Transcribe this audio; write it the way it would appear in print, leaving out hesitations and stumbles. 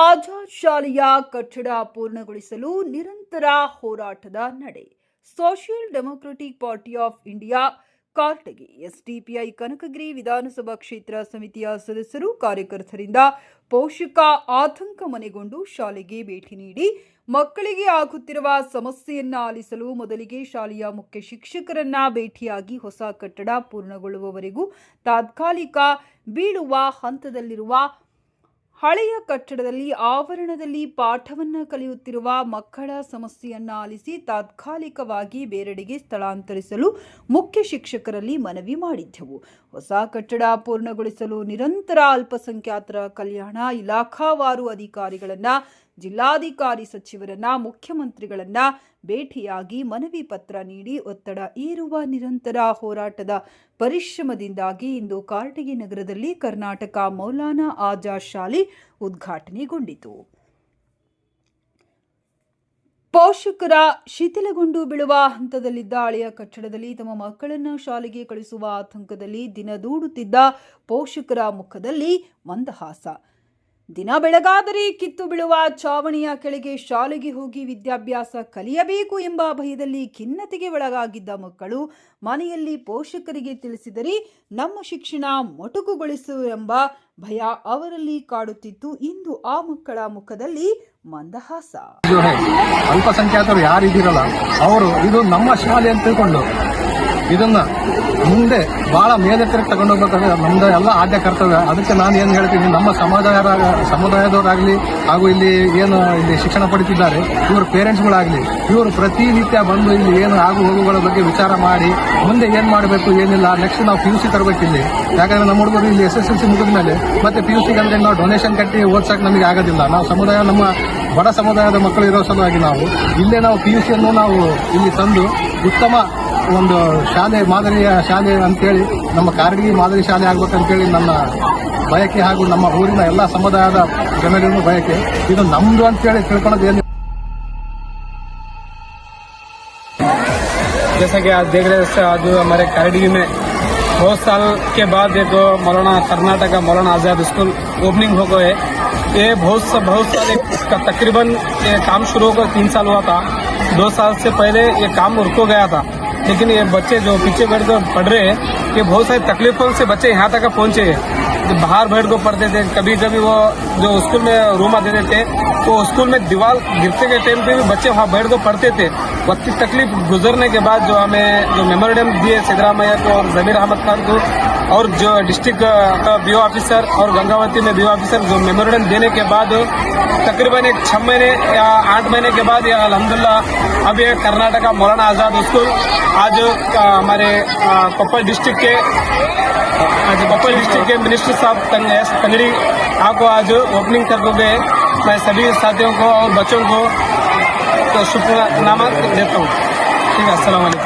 ಆಜಾದ್ ಶಾಲೆಯ ಕಟ್ಟಡ ಪೂರ್ಣಗೊಳಿಸಲು ನಿರಂತರ ಹೋರಾಟದ ನಡೆ. Social democratic party of India Karatagi SDPI Kanakagiri ವಿಧಾನಸಭಾ ಕ್ಷೇತ್ರ ಸಮಿತಿಯ ಸದಸ್ಯರು ಕಾರ್ಯಕರ್ತರಿಂದ ಪೋಷಕ ಆತಂಕ ಮನೆಗೊಂಡು ಶಾಲೆಗೆ ಭೇಟಿ ನೀಡಿ ಮಕ್ಕಳಿಗೆ ಆಗುತ್ತಿರುವ ಸಮಸ್ಯೆಯನ್ನ ಆಲಿಸಲು ಮೊದಲಿಗೆ ಶಾಲೆಯ ಮುಖ್ಯ ಶಿಕ್ಷಕರನ್ನ ಭೇಟಿಯಾಗಿ ಹೊಸ ಕಟ್ಟಡ ಪೂರ್ಣಗೊಳ್ಳುವವರೆಗೂ ತಾತ್ಕಾಲಿಕ ಬೀಳುವ ಹಂತದಲ್ಲಿರುವ ಹಳೆಯ ಕಟ್ಟಡದಲ್ಲಿ ಆವರಣದಲ್ಲಿ ಪಾಠವನ್ನು ಕಲಿಯುತ್ತಿರುವ ಮಕ್ಕಳ ಸಮಸ್ಯೆಯನ್ನ ಆಲಿಸಿ ತಾತ್ಕಾಲಿಕವಾಗಿ ಬೇರೆಡೆಗೆ ಸ್ಥಳಾಂತರಿಸಲು ಮುಖ್ಯ ಶಿಕ್ಷಕರಲ್ಲಿ ಮನವಿ ಮಾಡಿದ್ದೆವು. ಹೊಸ ಕಟ್ಟಡ ಪೂರ್ಣಗೊಳಿಸಲು ನಿರಂತರ ಅಲ್ಪಸಂಖ್ಯಾತರ ಕಲ್ಯಾಣ ಇಲಾಖಾವಾರು ಅಧಿಕಾರಿಗಳನ್ನ, ಜಿಲ್ಲಾಧಿಕಾರಿ ಸಚಿವರನ್ನ, ಮುಖ್ಯಮಂತ್ರಿಗಳನ್ನ ಭೇಟಿಯಾಗಿ ಮನವಿ ಪತ್ರ ನೀಡಿ ಒತ್ತಡ ಏರುವ ನಿರಂತರ ಹೋರಾಟದ ಪರಿಶ್ರಮದಿಂದಾಗಿ ಇಂದು ಕಾರಟಗಿ ನಗರದಲ್ಲಿ ಕರ್ನಾಟಕ ಮೌಲಾನಾ ಆಜಾದ್ ಶಾಲೆ ಉದ್ಘಾಟನೆಗೊಂಡಿತು. ಪೋಷಕರ ಶಿಥಿಲಗೊಂಡು ಬೀಳುವ ಹಂತದಲ್ಲಿದ್ದ ಹಳೆಯ ಕಟ್ಟಡದಲ್ಲಿ ತಮ್ಮ ಮಕ್ಕಳನ್ನು ಶಾಲೆಗೆ ಕಳಿಸುವ ಆತಂಕದಲ್ಲಿ ದಿನದೂಡುತ್ತಿದ್ದ ಪೋಷಕರ ಮುಖದಲ್ಲಿ ಮಂದಹಾಸ. ದಿನ ಬೆಳಗಾದರೆ ಕಿತ್ತು ಬೀಳುವ ಚಾವಣಿಯ ಕೆಳಗೆ ಶಾಲೆಗೆ ಹೋಗಿ ವಿದ್ಯಾಭ್ಯಾಸ ಕಲಿಯಬೇಕು ಎಂಬ ಭಯದಲ್ಲಿ ಖಿನ್ನತೆಗೆ ಒಳಗಾಗಿದ್ದ ಮಕ್ಕಳು ಮನೆಯಲ್ಲಿ ಪೋಷಕರಿಗೆ ತಿಳಿಸಿದರೆ ನಮ್ಮ ಶಿಕ್ಷಣ ಮೊಟಕುಗೊಳಿಸು ಎಂಬ ಭಯ ಅವರಲ್ಲಿ ಕಾಡುತ್ತಿತ್ತು. ಇಂದು ಆ ಮಕ್ಕಳ ಮುಖದಲ್ಲಿ ಮಂದಹಾಸ. ಅಲ್ಪಸಂಖ್ಯಾತರು ಯಾರಿದ್ದೀರಲ್ಲ ಅವರು ಇದು ನಮ್ಮ ಶಾಲೆ ಅಂತ ತಿಳ್ಕೊಂಡು ಇದನ್ನ ಮುಂದೆ ಬಹಳ ಮೇಲೆತ್ತರಕ್ಕೆ ತಗೊಂಡೋಗ್ಬೇಕಂದ್ರೆ ನಮ್ದು ಎಲ್ಲ ಆದ್ಯ ಕರ್ತವ್ಯ. ಅದಕ್ಕೆ ನಾನು ಏನು ಹೇಳ್ತೀನಿ, ನಮ್ಮ ಸಮುದಾಯದವರಾಗಲಿ ಹಾಗೂ ಇಲ್ಲಿ ಶಿಕ್ಷಣ ಪಡಿತಿದ್ದಾರೆ ಇವರು ಪೇರೆಂಟ್ಸ್ಗಳಾಗಲಿ ಇವರು ಪ್ರತಿನಿತ್ಯ ಬಂದು ಇಲ್ಲಿ ಏನು ಆಗು ಹೋಗುಗಳ ಬಗ್ಗೆ ವಿಚಾರ ಮಾಡಿ ಮುಂದೆ ಏನು ಮಾಡಬೇಕು ಏನಿಲ್ಲ. ನೆಕ್ಸ್ಟ್ ನಾವು PUC ತರಬೇಕು ಇಲ್ಲಿ. ಯಾಕಂದ್ರೆ ನಮ್ಮ ಹುಡುಗರು ಇಲ್ಲಿ SSLC ಮುಗಿದ ಮೇಲೆ ಮತ್ತೆ PUC ಅಂದ್ರೆ ನಾವು ಡೊನೇಷನ್ ಕಟ್ಟಿ ಓದ್ಸಕ್ಕೆ ನಮಗೆ ಆಗೋದಿಲ್ಲ. ನಾವು ನಮ್ಮ ಬಡ ಸಮುದಾಯದ ಮಕ್ಕಳು ಇರೋ ಸಲುವಾಗಿ ನಾವು ಇಲ್ಲೇ ನಾವು PUC ಅನ್ನು ನಾವು ಇಲ್ಲಿ ತಂದು ಉತ್ತಮ ಒಂದು ಶಾಲೆ, ಮಾದರಿಯ ಶಾಲೆ ಅಂತೇಳಿ ನಮ್ಮ ಕಾರಟಗಿ ಮಾದರಿ ಶಾಲೆ ಆಗ್ಬೇಕಂತೇಳಿ ನನ್ನ ಬಯಕೆ ಹಾಗೂ ನಮ್ಮ ಊರಿನ ಎಲ್ಲ ಸಮುದಾಯದ ಜನರಿಗೂ ಬಯಕೆ. ಇದು ನಮ್ದು ಅಂತೇಳಿ ತಿಳ್ಕೊಳ್ಳೋದು ಏನು. जैसा कि आज देख रहे हैं, आज हमारे कारटगी में बहुत साल के बाद एक कर्नाटक मौलाना आजाद स्कूल ओपनिंग हो गए. ये बहुत साल इसका तकरीबन ये काम शुरू होकर 3 साल हुआ था. 2 साल से पहले ये काम रुको गया था. लेकिन ये बच्चे जो पीछे बैठ कर पढ़ रहे हैं, ये बहुत सारी तकलीफों से बच्चे यहाँ तक पहुंचे हैं. बाहर बैठ कर पढ़ते थे. कभी कभी वो जो स्कूल में रूम देते थे, वो स्कूल में दीवार गिरते के टाइम पे भी बच्चे वहाँ बैठ कर पढ़ते थे. वक्त तकलीफ गुजरने के बाद जो हमें जो मेमोरेंडम दिए सिद्धरामैया को और जमीर अहमद खान को और जो डिस्ट्रिक्ट का BO ऑफिसर और गंगावती में BO ऑफिसर जो मेमोरेंडम देने के बाद तकरीबन 6 महीने या 8 महीने के बाद यह अल्हम्दुलिल्लाह अब ये कर्नाटक मौलाना आजाद स्कूल आज हमारे कोप्पल डिस्ट्रिक्ट के मिनिस्टर साहब तंगड़ी आपको आज ओपनिंग कर दोगे. मैं सभी साथियों को और बच्चों को तो शुक्राना देता हूँ. ठीक है, अस्सलाम वालेकुम.